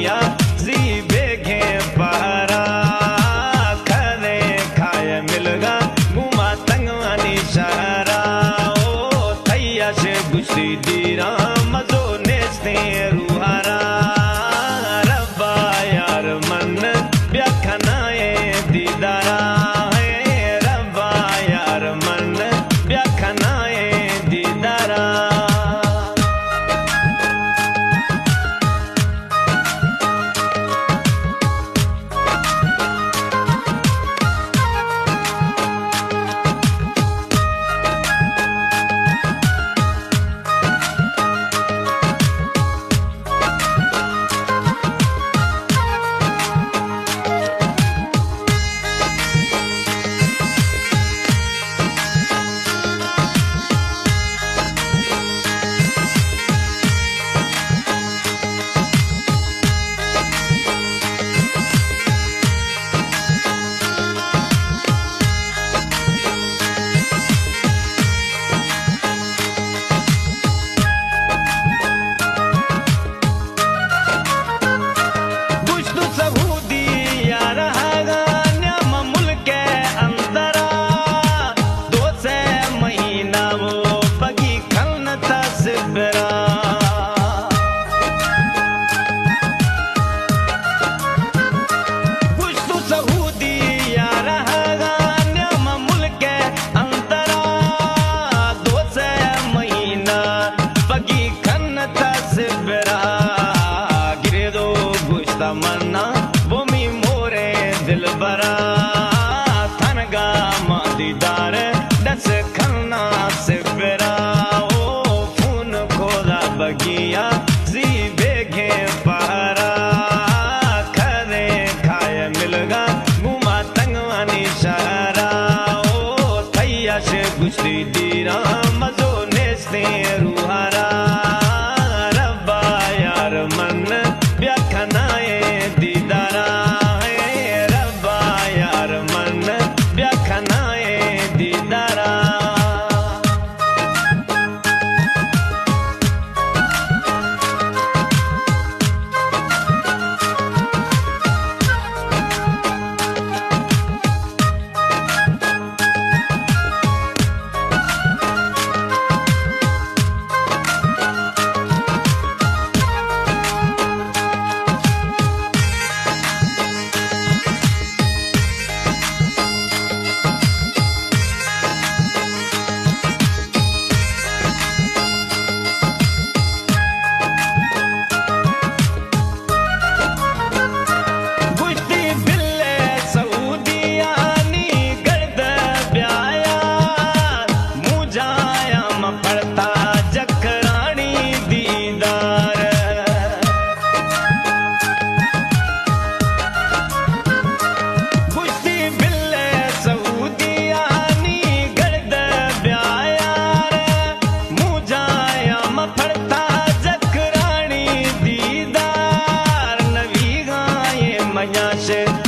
बगिया जी बेघे पहरा खरे खाए मिलगा घुमा तंगवानी शहरा ओ थैया से गुस्सी दीरा मजो नेस्ते रुहारा रब्बा यार मन ब्याखनाए दीदारा है रब्बा यार मन ब्याखनाए दीदारा मन्ना वो मी मोरे दिल बरा थनगा दीदार दस खन्ना से बेरा ओ फून खोदा बगिया जी बेघे पहरा खरे खाए मिलगा घुमा तंगवानी शहरा ओ थैया से गुस्सी दीरा मजो नेस्ते रुहारा रब्बा यार मन ब्याखनाए दीदारा है रब्बा यार मन ब्याखनाए दीदारा से